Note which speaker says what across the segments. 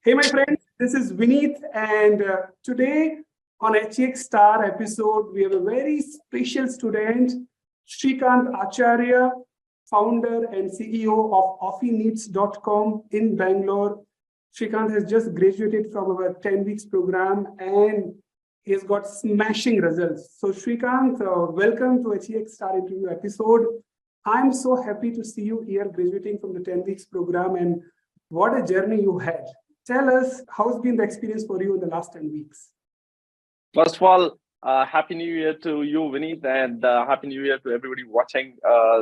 Speaker 1: Hey, my friends, this is Vineet, and today on HX Star episode, we have a very special student, Srikanth Acharya, founder and CEO of offeneeds.com in Bangalore. Srikanth has just graduated from our 10 weeks program and he has got smashing results. So, Srikanth, welcome to HX Star interview episode. I'm so happy to see you here graduating from the 10 weeks program, and what a journey you had. Tell us, how's been the experience for you in the last 10 weeks?
Speaker 2: First of all, Happy New Year to you, Vineet, and Happy New Year to everybody watching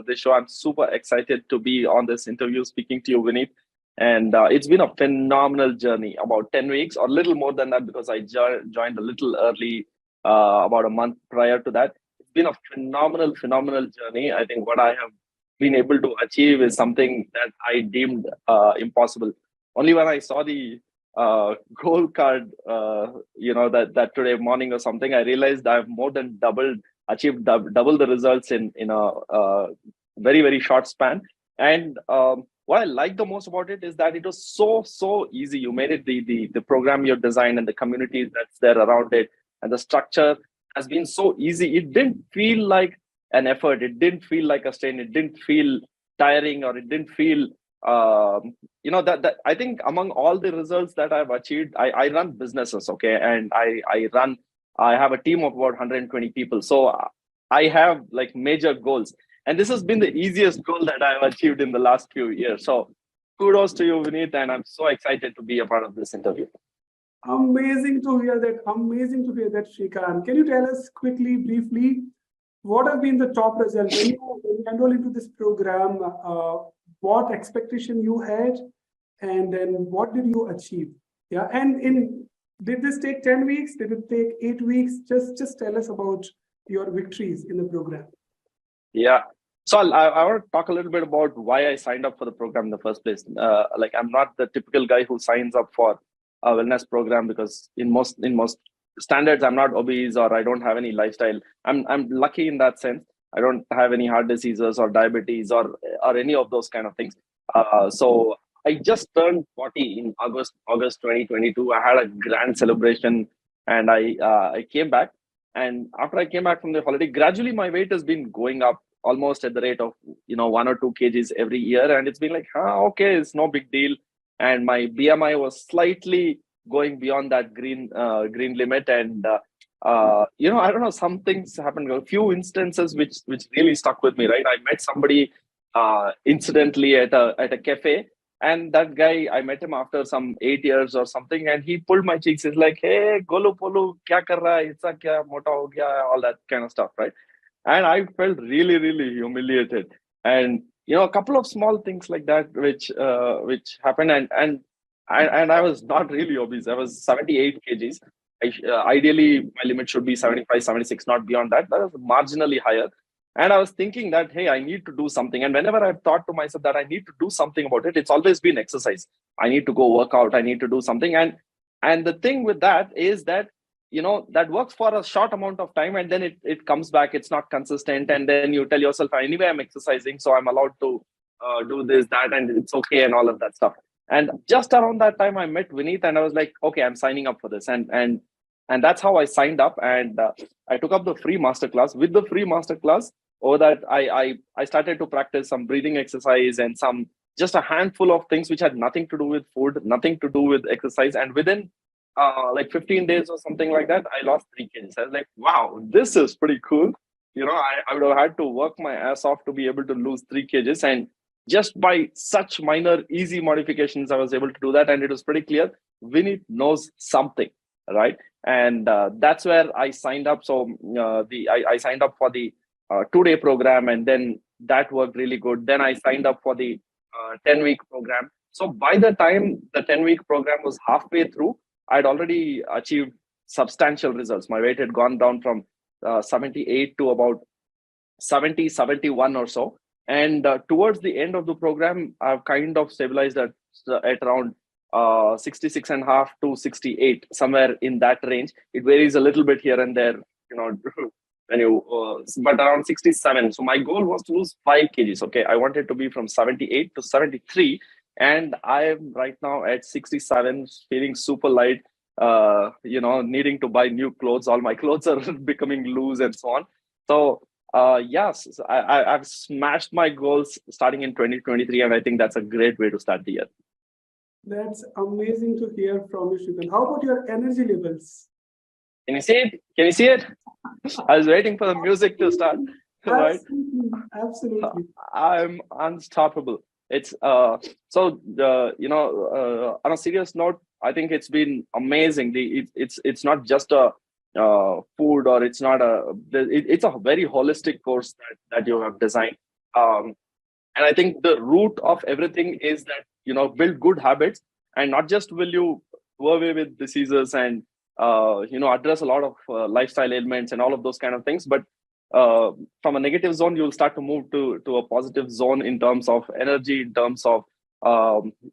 Speaker 2: this show. I'm super excited to be on this interview speaking to you, Vineet. And it's been a phenomenal journey, about 10 weeks or a little more than that, because I joined a little early, about a month prior to that. It's been a phenomenal journey. I think what I have been able to achieve is something that I deemed impossible. Only when I saw the goal card, that today morning or something, I realized I've more than achieved double the results in a very short span. And what I like the most about it is that it was so easy. You made it the program you designed and the community that's there around it, and the structure has been so easy. It didn't feel like an effort. It didn't feel like a strain. It didn't feel tiring, or it didn't feel that I think among all the results that I've achieved, I run businesses, okay, and I have a team of about 120 people. So I have like major goals, and this has been the easiest goal that I've achieved in the last few years. So kudos to you, Vineet, and I'm so excited to be a part of this interview.
Speaker 1: Amazing to hear that. Amazing to hear that, Srikanth. Can you tell us quickly, briefly, what have been the top results when you enroll into this program? What expectation you had, and then what did you achieve? Yeah, and did this take 10 weeks? Did it take 8 weeks? Just tell us about your victories in the program.
Speaker 2: Yeah. So I want to talk a little bit about why I signed up for the program in the first place. I'm not the typical guy who signs up for a wellness program, because in most standards, I'm not obese or I don't have any lifestyle. I'm lucky in that sense. I don't have any heart diseases or diabetes or any of those kind of things. So I just turned 40 in August 2022. I had a grand celebration, and I came back. And after I came back from the holiday, gradually my weight has been going up almost at the rate of 1 or 2 kgs every year, and it's been like, okay, it's no big deal. And my BMI was slightly going beyond that green limit, and I don't know, some things happened. A few instances which really stuck with me. Right, I met somebody incidentally at a cafe, and that guy, I met him after some 8 years or something, and he pulled my cheeks. He's like, "Hey, Golu Polu, kya kar raha hai? Itsa kya mota ho gaya?" All that kind of stuff, right? And I felt really humiliated. And a couple of small things like that which happened, and I was not really obese. I was 78 kgs. Ideally, my limit should be 75, 76, not beyond that. That was marginally higher. And I was thinking that, hey, I need to do something. And whenever I've thought to myself that I need to do something about it, it's always been exercise. I need to go work out. I need to do something. And the thing with that is that, that works for a short amount of time, and then it comes back. It's not consistent. And then you tell yourself, anyway, I'm exercising, so I'm allowed to do this, that, and it's okay, and all of that stuff. And just around that time, I met Vineet, and I was like, okay, I'm signing up for this. And that's how I signed up. And I took up the free masterclass. With the free masterclass, over that, I started to practice some breathing exercise and just a handful of things which had nothing to do with food, nothing to do with exercise. And within like 15 days or something like that, I lost 3 kgs. I was like, wow, this is pretty cool. I would have had to work my ass off to be able to lose 3 kgs. And just by such minor, easy modifications, I was able to do that. And it was pretty clear, Vineet knows something, right? And that's where I signed up. So I signed up for the 2-day program, and then that worked really good. Then I signed up for the 10-week program. So by the time the 10-week program was halfway through, I'd already achieved substantial results. My weight had gone down from 78 to about 70, 71 or so. And towards the end of the program, I've kind of stabilized at around 66 and a half to 68, somewhere in that range. It varies a little bit here and there, but around 67. So my goal was to lose 5 kgs. Okay, I wanted to be from 78 to 73. And I'm right now at 67, feeling super light, needing to buy new clothes. All my clothes are becoming loose and so on. So, yes, I've smashed my goals starting in 2023, and I think that's a great way to start the year.
Speaker 1: That's amazing to hear from you, Srikanth. How about your energy levels?
Speaker 2: Can you see it? Can you see it? I was waiting for the music to start, right?
Speaker 1: Absolutely, absolutely.
Speaker 2: I'm unstoppable. It's on a serious note, I think it's been amazing. It's not just a food, or it's not it's a very holistic course that you have designed. Um, and I think the root of everything is that, build good habits, and not just will you do away with diseases and address a lot of lifestyle ailments and all of those kind of things, but from a negative zone you'll start to move to a positive zone in terms of energy, in terms of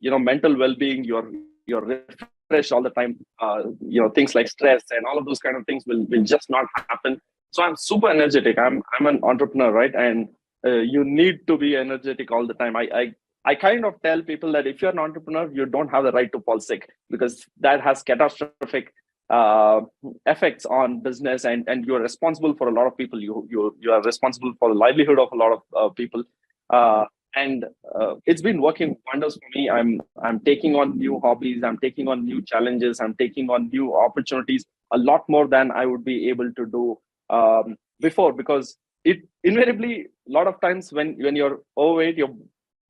Speaker 2: mental well-being. You're refreshed all the time. Things like stress and all of those kind of things will just not happen. So I'm super energetic. I'm an entrepreneur, right? And you need to be energetic all the time. I kind of tell people that if you're an entrepreneur, you don't have the right to fall sick, because that has catastrophic uh, effects on business, and you're responsible for a lot of people. You are responsible for the livelihood of a lot of people, uh, and it's been working wonders for me. I'm taking on new hobbies. I'm taking on new challenges. I'm taking on new opportunities, a lot more than I would be able to do before, because it invariably, a lot of times when you're overweight,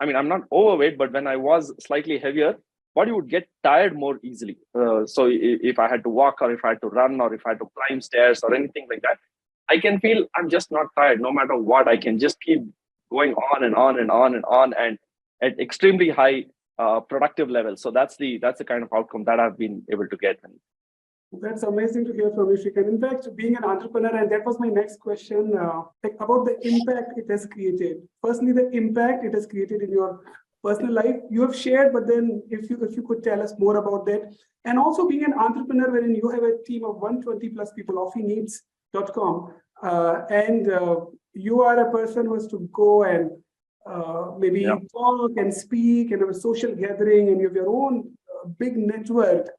Speaker 2: I'm not overweight, but when I was slightly heavier, body would get tired more easily. So if I had to walk, or if I had to run, or if I had to climb stairs or anything like that, I can feel I'm just not tired. No matter what, I can just keep going on and on and on and on, and at extremely high productive levels. So that's the kind of outcome that I've been able to get.
Speaker 1: That's amazing to hear from you, Srikanth. In fact, being an entrepreneur, and that was my next question, about the impact it has created. Firstly, the impact it has created in your personal life you have shared, but then if you could tell us more about that. And also being an entrepreneur wherein you have a team of 120 plus people, offeneeds.com, and you are a person who has to go and maybe
Speaker 2: Yeah.
Speaker 1: talk and speak and have a social gathering, and you have your own big network.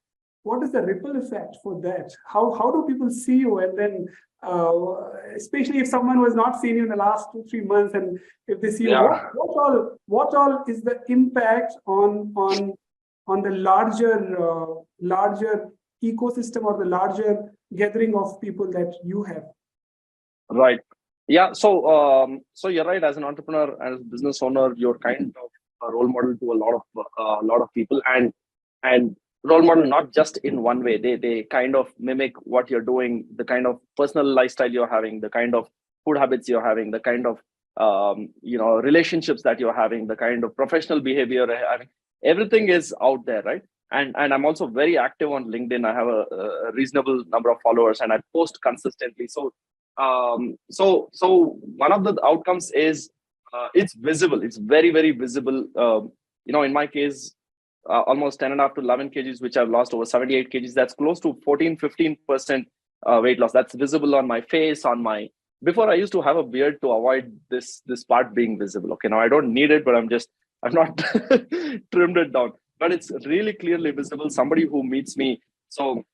Speaker 1: What is the ripple effect for that? How do people see you? And then, especially if someone who has not seen you in the last 2-3 months, and if they see you,
Speaker 2: Yeah.
Speaker 1: what all is the impact on the larger ecosystem, or the larger gathering of people that you have?
Speaker 2: Right. Yeah. So you're right. As an entrepreneur, as a business owner, you're kind of a role model to a lot of people, and role model not just in one way. They kind of mimic what you're doing, the kind of personal lifestyle you're having, the kind of food habits you're having, the kind of relationships that you're having, the kind of professional behavior you're having. Everything is out there, right? And I'm also very active on LinkedIn. I have a reasonable number of followers, and I post consistently. So one of the outcomes is it's visible. It's very, very visible. In my case, almost 10 and a half to 11 kgs, which I've lost, over 78 kgs. That's close to 14-15% weight loss. That's visible on my face, on my. Before I used to have a beard to avoid this part being visible. Okay, now I don't need it, but I'm not trimmed it down. But it's really clearly visible. Somebody who meets me. So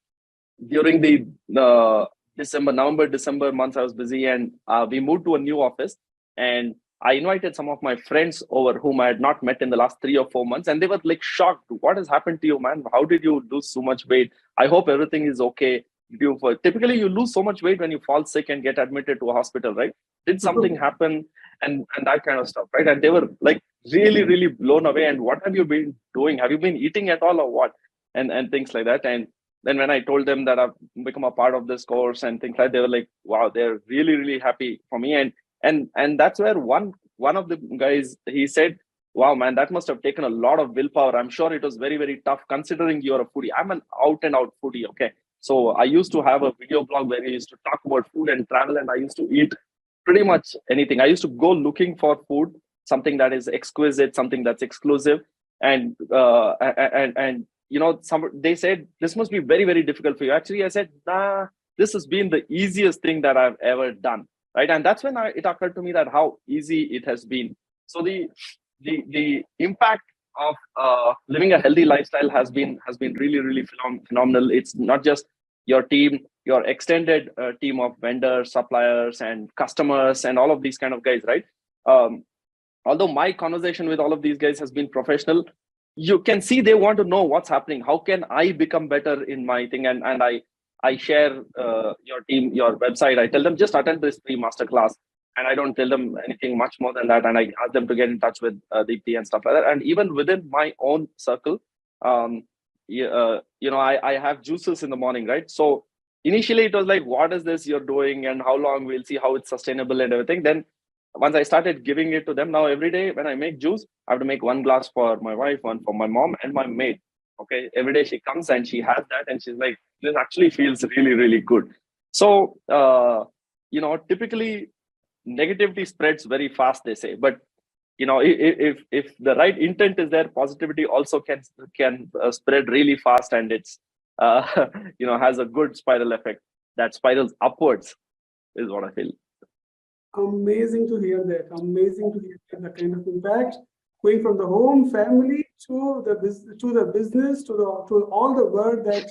Speaker 2: during the November, December months, I was busy, and we moved to a new office, and I invited some of my friends over whom I had not met in the last 3 or 4 months, and they were like shocked. What has happened to you, man? How did you lose so much weight? I hope everything is okay. Typically, you lose so much weight when you fall sick and get admitted to a hospital, right? Did something happen? And that kind of stuff, right? And they were like really, really blown away. And what have you been doing? Have you been eating at all, or what? And things like that. And then when I told them that I've become a part of this course and things like that, they were like, wow, they're really, really happy for me. And that's where one of the guys, he said, wow, man, that must have taken a lot of willpower. I'm sure it was very, very tough considering you're a foodie. I'm an out and out foodie. Okay. So I used to have a video blog where I used to talk about food and travel, and I used to eat pretty much anything. I used to go looking for food, something that is exquisite, something that's exclusive. And some they said this must be very, very difficult for you. Actually, I said, nah, this has been the easiest thing that I've ever done, right? And that's when it occurred to me that how easy it has been. So the impact of living a healthy lifestyle has been really really phenomenal. It's not just your team, your extended team of vendors, suppliers, and customers, and all of these kind of guys, right? Um, Although my conversation with all of these guys has been professional, you can see they want to know what's happening. How can I become better in my thing? And I share your team, your website. I tell them just attend this free masterclass, and I don't tell them anything much more than that. And I ask them to get in touch with Deepti and stuff like that. And even within my own circle, um, I have juices in the morning, right? So initially it was like, what is this you're doing, and how long? We'll see how it's sustainable and everything. Then once I started giving it to them, now every day when I make juice, I have to make one glass for my wife, one for my mom, and my maid. Okay, every day she comes and she has that, and she's like, "This actually feels really, really good." So, typically negativity spreads very fast. They say, but if the right intent is there, positivity also can spread really fast, and it's has a good spiral effect that spirals upwards. Is what I feel.
Speaker 1: Amazing to hear that. Amazing to hear the kind of impact going from the home, family to the business to all the world that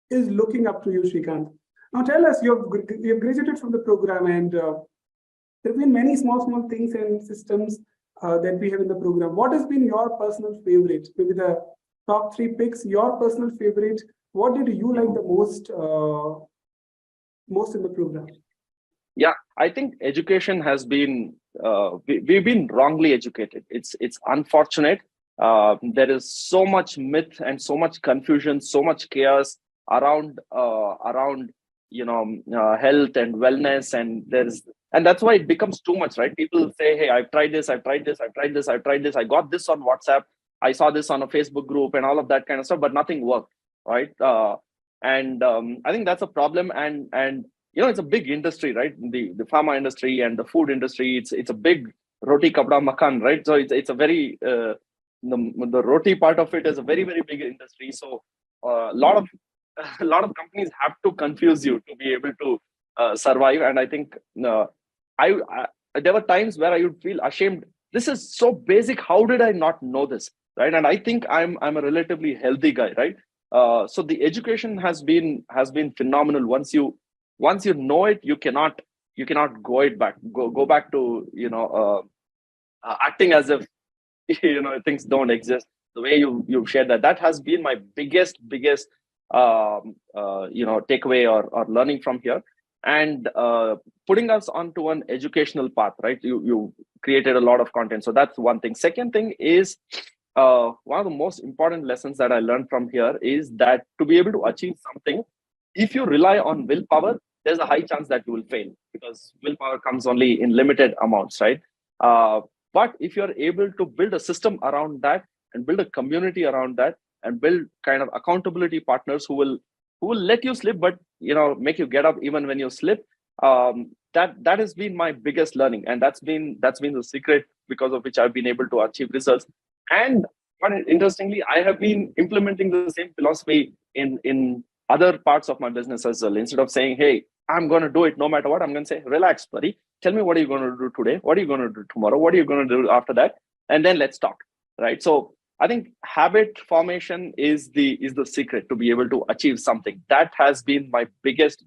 Speaker 1: is looking up to you, Srikanth. Now tell us, you've graduated from the program, and there have been many small things and systems that we have in the program. What has been your personal favorite? Maybe the top 3 picks. Your personal favorite. What did you like the most in the program?
Speaker 2: Yeah, I think education has been we've been wrongly educated. It's unfortunate. There is so much myth and so much confusion, so much chaos around health and wellness, and that's why it becomes too much, right? People say, "Hey, I've tried this, I've tried this, I've tried this, I've tried this. I got this on WhatsApp. I saw this on a Facebook group, and all of that kind of stuff, but nothing worked." Right? I think that's a problem, and it's a big industry, right? The pharma industry and the food industry. It's a big roti kapda makan, right? So it's a very the roti part of it is a very very big industry. So a lot of a lot of companies have to confuse you to be able to survive. And I think I there were times where I would feel ashamed. This is so basic. How did I not know this, right? And I think I'm a relatively healthy guy, right? So the education has been phenomenal. Once you know it, you cannot go back to acting as if things don't exist. The way you've shared that has been my biggest takeaway or learning from here, and putting us onto an educational path, right? You created a lot of content, so that's one thing. Second thing is, one of the most important lessons that I learned from here is that to be able to achieve something, if you rely on willpower, there's a high chance that you will fail, because willpower comes only in limited amounts, right? But if you're able to build a system around that, and build a community around that, and build kind of accountability partners who will let you slip, but make you get up even when you slip. That has been my biggest learning, and that's been the secret because of which I've been able to achieve results. And interestingly, I have been implementing the same philosophy in other parts of my business as well. Instead of saying, "Hey, I'm going to do it no matter what," I'm going to say, "Relax, buddy. Tell me, what are you going to do today? What are you going to do tomorrow? What are you going to do after that? And then let's talk." Right? So I think habit formation is the secret to be able to achieve something. That has been my biggest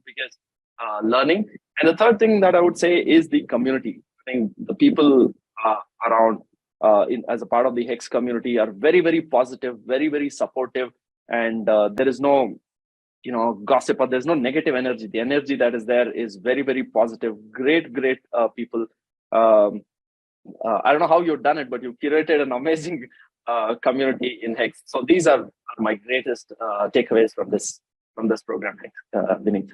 Speaker 2: learning. And the third thing that I would say is the community. I think the people around as a part of the Hex community are very very positive, very very supportive, and there is no gossip, or there's no negative energy. The energy that is there is very very positive. Great people. I don't know how you've done it, but you've curated an amazing community in Hex. So these are my greatest takeaways from this program, Vineet.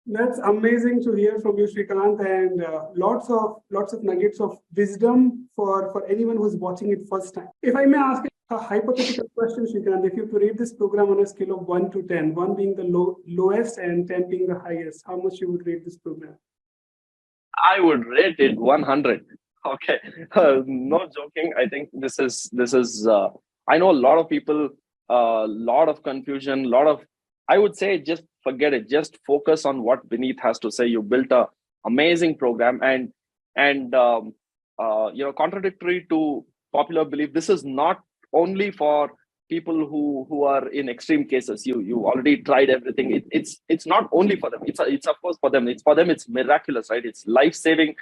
Speaker 1: That's amazing to hear from you, Srikanth, and lots of nuggets of wisdom for anyone who's watching it first time. If I may ask a hypothetical question, Srikanth, if you could rate this program on a scale of 1 to 10, 1 being the lowest and 10 being the highest, how much you would rate this program?
Speaker 2: I would rate it 100. Okay, no joking. I think this is. I know a lot of people, a lot of confusion, I would say just forget it. Just focus on what Vineet has to say. You built a amazing program, and contradictory to popular belief, this is not only for people who are in extreme cases. You already tried everything. It's not only for them. It's of course for them. It's for them. It's miraculous, right? It's life saving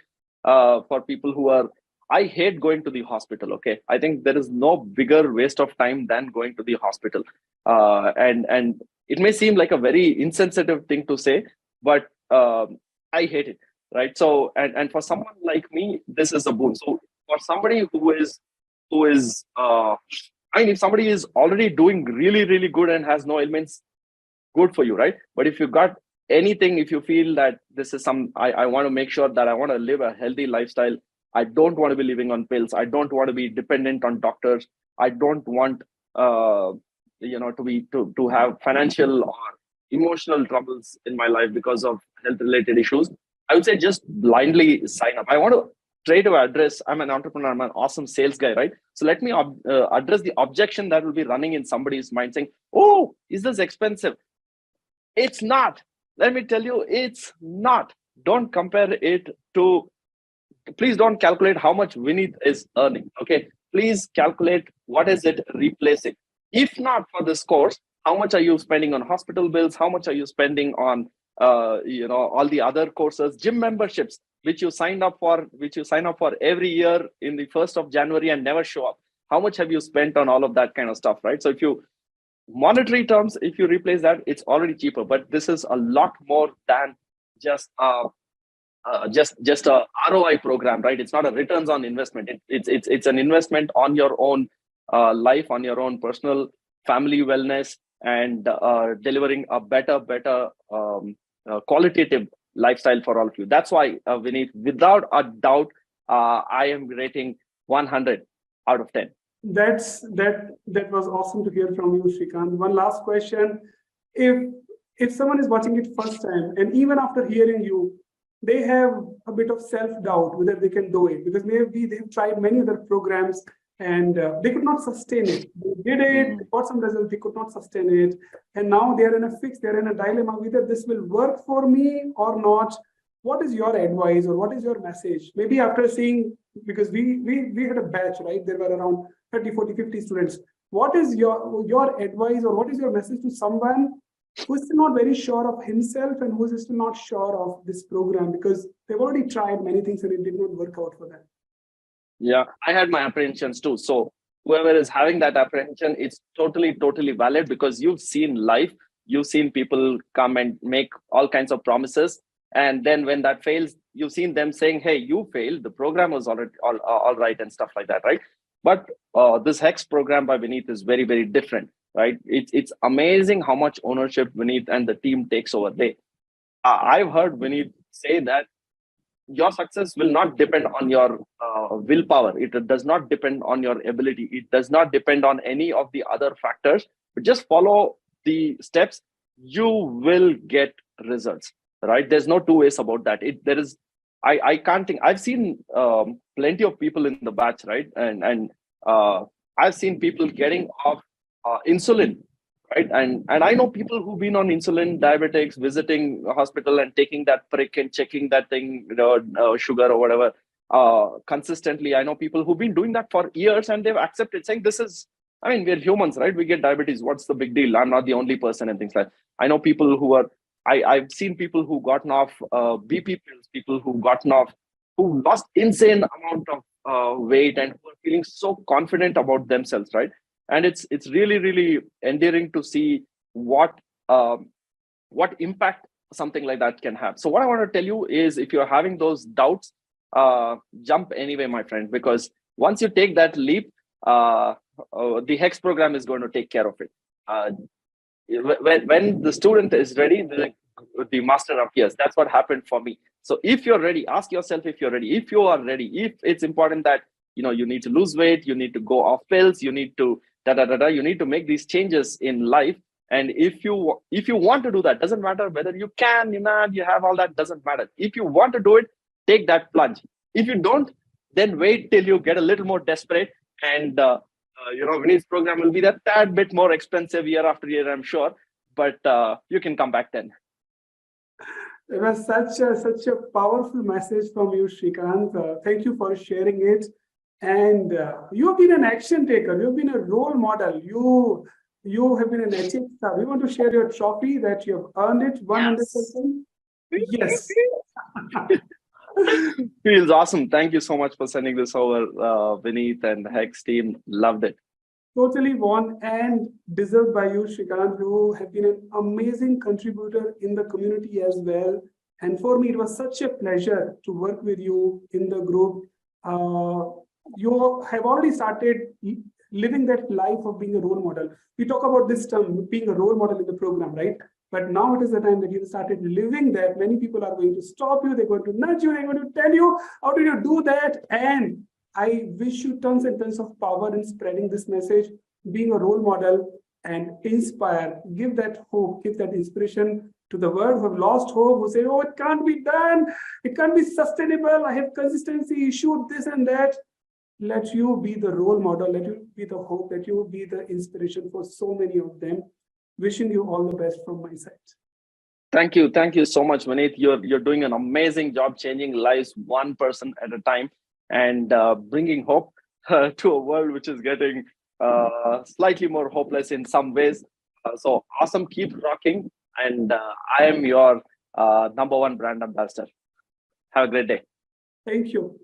Speaker 2: for people who are. I hate going to the hospital. Okay, I think there is no bigger waste of time than going to the hospital. And it may seem like a very insensitive thing to say, but I hate it, right? So and for someone like me, this is a boon. So for somebody who is I mean, if somebody is already doing really, really good and has no ailments, good for you, right? But if you got anything, if you feel that this is I want to make sure that I want to live a healthy lifestyle. I don't want to be living on pills. I don't want to be dependent on doctors. I don't want, to have financial or emotional troubles in my life because of health related issues. I would say just blindly sign up. I want to try to address. I'm an entrepreneur. I'm an awesome sales guy, right? So let me address the objection that will be running in somebody's mind, saying, "Oh, is this expensive?" It's not. Let me tell you, it's not. Don't compare it to. Please don't calculate how much Vinith is earning. Okay, please calculate what is it replacing. If not for this course, how much are you spending on hospital bills? How much are you spending on all the other courses, gym memberships, which you sign up for every year in the 1st of January and never show up? How much have you spent on all of that kind of stuff, right? So if you monetary terms, if you replace that, it's already cheaper. But this is a lot more than just just a ROI program, right? It's not a returns on investment. It's an investment on your own life, on your own personal family wellness, and delivering a better qualitative lifestyle for all of you. That's why, Vineet, without a doubt, I am rating 100 out of 10.
Speaker 1: That was awesome to hear from you, Srikanth. One last question: if someone is watching it first time, and even after hearing you, they have a bit of self-doubt whether they can do it, because maybe they've tried many other programs and they could not sustain it. They did it, got some results, they could not sustain it, and now they're in a fix, they're in a dilemma whether this will work for me or not. What is your advice, or what is your message? Maybe after seeing, because we had a batch, right? There were around 30, 40, 50 students. What is your advice, or what is your message to someone who's still not very sure of himself and who's still not sure of this program, because they've already tried many things and it did not work out for them?
Speaker 2: Yeah, I had my apprehensions too. So whoever is having that apprehension, it's totally valid, because you've seen life, you've seen people come and make all kinds of promises, and then when that fails, you've seen them saying, "Hey, you failed. The program was already all right," and stuff like that, right? But this Hex program by Vineet is very different, right? It's amazing how much ownership Vineet and the team takes over there. I've heard Vineet say that your success will not depend on your willpower. It does not depend on your ability. It does not depend on any of the other factors. But just follow the steps. You will get results, right? There's no two ways about that. There is. I can't think. I've seen plenty of people in the batch, right? And I've seen people getting off insulin, right? And I know people who've been on insulin, diabetics, visiting a hospital and taking that prick and checking that thing, sugar or whatever, consistently. I know people who've been doing that for years and they've accepted, saying, "This is, I mean, we're humans, right? We get diabetes. What's the big deal? I'm not the only person," and things like that. I know people who are, I've seen people who've gotten off BP pills, people who've gotten off, who lost insane amount of weight and who are feeling so confident about themselves, right? And it's really endearing to see what impact something like that can have. So what I want to tell you is, if you're having those doubts, jump anyway, my friend, because once you take that leap, the Hex program is going to take care of it. When the student is ready, the master appears. That's what happened for me. So if you're ready, ask yourself if you're ready. If you are ready, if it's important that you need to lose weight, you need to go off pills, you need to you need to make these changes in life. And if you want to do that, doesn't matter whether you can, you have all that, doesn't matter. If you want to do it, take that plunge. If you don't, then wait till you get a little more desperate, and Vinny's program will be that tad bit more expensive year after year, I'm sure, but you can come back then.
Speaker 1: It was such a powerful message from you, Srikanth. Thank you for sharing it. And you have been an action taker. You've been a role model. You have been an HX star. You want to share your trophy that you have earned it 100%? Yes.
Speaker 2: Feels awesome. Thank you so much for sending this over, Vineet and the Hex team. Loved it.
Speaker 1: Totally won and deserved by you, Srikanth. You have been an amazing contributor in the community as well. And for me, it was such a pleasure to work with you in the group. You have already started living that life of being a role model. We talk about this term, being a role model in the program, right? But now it is the time that you started living that. Many people are going to stop you. They're going to nudge you. They're going to tell you, how did you do that? And I wish you tons and tons of power in spreading this message, being a role model and inspire, give that hope, give that inspiration to the world who have lost hope, who say, oh, it can't be done. It can't be sustainable. I have consistency issue, this and that. Let you be the role model. Let you be the hope. Let you be the inspiration for so many of them. Wishing you all the best from my side.
Speaker 2: Thank you so much, Vineet. You're doing an amazing job changing lives one person at a time and bringing hope to a world which is getting slightly more hopeless in some ways. So awesome, keep rocking, and I am your #1 brand ambassador. Have a great day.
Speaker 1: Thank you.